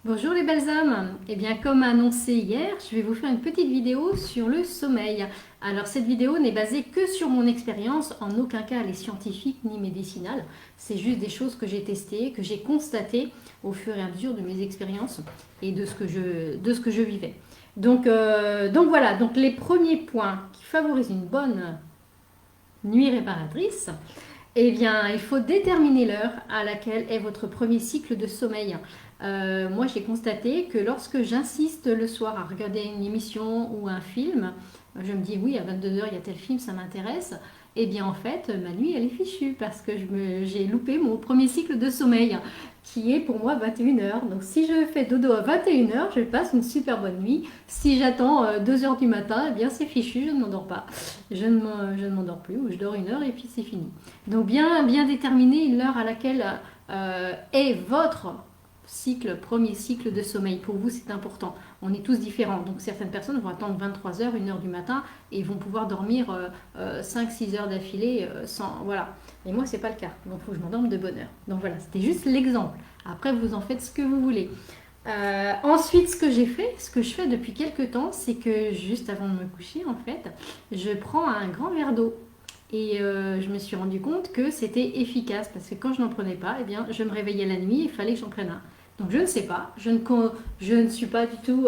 Bonjour les belles âmes. Eh bien, comme annoncé hier, je vais vous faire une petite vidéo sur le sommeil. Alors, cette vidéo n'est basée que sur mon expérience, en aucun cas elle est scientifique ni médicinale. C'est juste des choses que j'ai testées, que j'ai constatées au fur et à mesure de mes expériences et de ce que je vivais. Donc voilà, donc les premiers points qui favorisent une bonne nuit réparatrice, eh bien, il faut déterminer l'heure à laquelle est votre premier cycle de sommeil. Moi, j'ai constaté que lorsque j'insiste le soir à regarder une émission ou un film, je me dis oui, à 22 heures, il y a tel film, ça m'intéresse. Eh bien, en fait, ma nuit, elle est fichue parce que j'ai loupé mon premier cycle de sommeil qui est pour moi 21 heures. Donc, si je fais dodo à 21 heures, je passe une super bonne nuit. Si j'attends 2 heures du matin, eh bien, c'est fichu, je ne m'endors pas. Je ne m'endors plus ou je dors 1 heure et puis c'est fini. Donc bien déterminer l'heure à laquelle est votre premier cycle de sommeil. Pour vous, c'est important. On est tous différents. Donc certaines personnes vont attendre 23 heures, 1 heure du matin et vont pouvoir dormir 5-6 heures d'affilée sans. Voilà. Et moi, c'est pas le cas. Donc il faut que je m'endorme de bonne heure. Donc voilà, c'était juste l'exemple. Après, vous en faites ce que vous voulez. Ensuite, ce que je fais depuis quelques temps, c'est que juste avant de me coucher, en fait, je prends un grand verre d'eau. Et je me suis rendu compte que c'était efficace parce que quand je n'en prenais pas, eh bien, je me réveillais la nuit et il fallait que j'en prenne un. Donc je ne sais pas, je ne suis pas du tout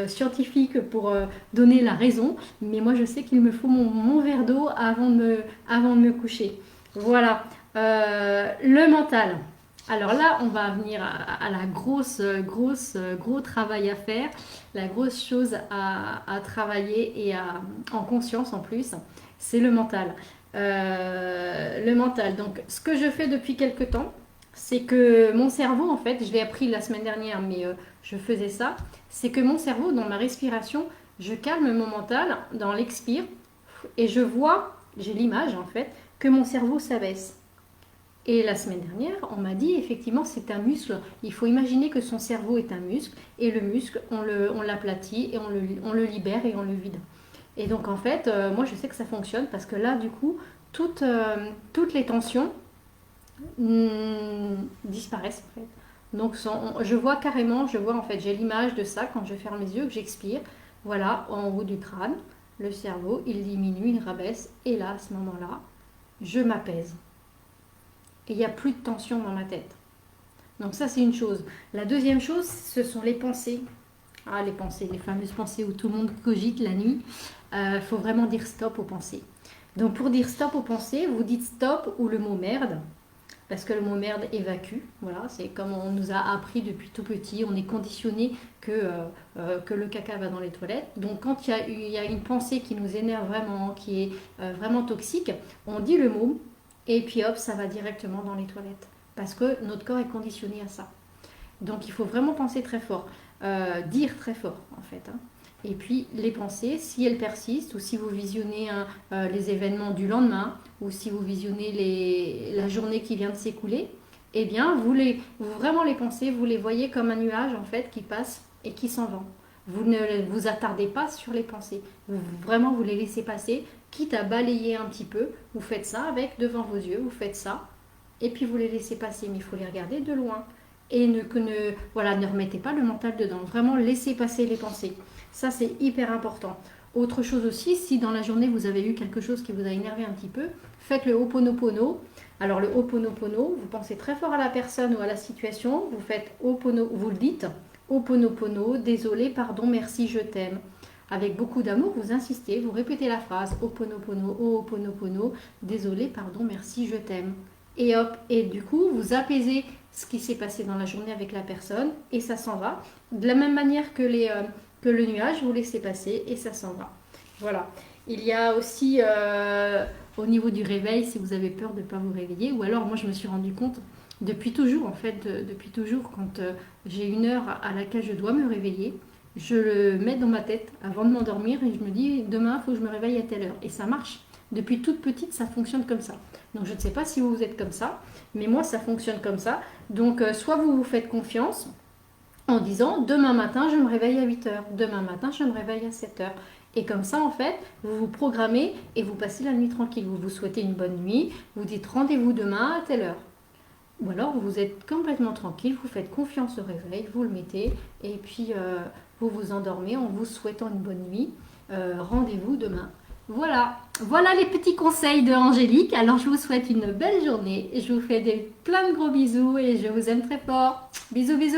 scientifique pour donner la raison, mais moi je sais qu'il me faut mon verre d'eau avant de me coucher. Voilà. Le mental. Alors là, on va venir à la gros travail à faire, la grosse chose à travailler et en conscience en plus, c'est le mental. Le mental. Donc, ce que je fais depuis quelques temps, c'est que mon cerveau, en fait, je l'ai appris la semaine dernière, mais je faisais ça, c'est que mon cerveau, dans ma respiration, je calme mon mental dans l'expire et je vois, j'ai l'image en fait, que mon cerveau s'abaisse. Et la semaine dernière, on m'a dit effectivement c'est un muscle. Il faut imaginer que son cerveau est un muscle et le muscle, on l'aplatit et on le libère et on le vide. Et donc en fait, moi je sais que ça fonctionne parce que là du coup, toutes les tensions disparaissent en fait. Donc je vois carrément, je vois en fait, j'ai l'image de ça quand je ferme les yeux, que j'expire. Voilà, en haut du crâne, le cerveau, il diminue, il rabaisse. Et là, à ce moment-là, je m'apaise. Et il n'y a plus de tension dans ma tête. Donc ça, c'est une chose. La deuxième chose, ce sont les pensées. Ah, les pensées, les fameuses pensées où tout le monde cogite la nuit. Il faut vraiment dire stop aux pensées. Donc pour dire stop aux pensées, vous dites stop ou le mot merde, parce que le mot merde évacue. Voilà, c'est comme on nous a appris depuis tout petit, on est conditionné que le caca va dans les toilettes. Donc quand il y a une pensée qui nous énerve vraiment, qui est vraiment toxique, on dit le mot et puis hop, ça va directement dans les toilettes. Parce que notre corps est conditionné à ça. Donc il faut vraiment penser très fort, dire très fort en fait, hein. Et puis les pensées, si elles persistent, ou si vous visionnez les événements du lendemain, ou si vous visionnez la journée qui vient de s'écouler, eh bien vous vraiment les pensées, vous les voyez comme un nuage en fait qui passe et qui s'en va. Vous ne vous attardez pas sur les pensées, vraiment vous les laissez passer, quitte à balayer un petit peu, vous faites ça avec devant vos yeux, vous faites ça, et puis vous les laissez passer, mais il faut les regarder de loin et voilà, ne remettez pas le mental dedans. Vraiment, laissez passer les pensées. Ça, c'est hyper important. Autre chose aussi, si dans la journée vous avez eu quelque chose qui vous a énervé un petit peu, faites le Ho'oponopono. Alors le Ho'oponopono, vous pensez très fort à la personne ou à la situation, vous faites vous le dites, Ho'oponopono, désolé, pardon, merci, je t'aime. Avec beaucoup d'amour, vous insistez, vous répétez la phrase Ho'oponopono, Ho'oponopono, désolé, pardon, merci, je t'aime. Et hop, et du coup, vous apaisez ce qui s'est passé dans la journée avec la personne et ça s'en va. De la même manière que le nuage, vous laissez passer et ça s'en va. Voilà. Il y a aussi au niveau du réveil, si vous avez peur de ne pas vous réveiller, ou alors moi je me suis rendu compte depuis toujours, en fait, depuis toujours, quand j'ai une heure à laquelle je dois me réveiller, je le mets dans ma tête avant de m'endormir et je me dis demain il faut que je me réveille à telle heure. Et ça marche. Depuis toute petite, ça fonctionne comme ça. Donc je ne sais pas si vous êtes comme ça, mais moi ça fonctionne comme ça. Donc soit vous vous faites confiance en disant demain matin je me réveille à 8 heures, demain matin je me réveille à 7 heures. Et comme ça en fait, vous vous programmez et vous passez la nuit tranquille. Vous vous souhaitez une bonne nuit, vous dites rendez-vous demain à telle heure. Ou alors vous êtes complètement tranquille, vous faites confiance au réveil, vous le mettez et puis vous vous endormez en vous souhaitant une bonne nuit. Rendez-vous demain. Voilà, voilà les petits conseils de Angélique. Alors je vous souhaite une belle journée. Je vous fais plein de gros bisous et je vous aime très fort. Bisous, bisous.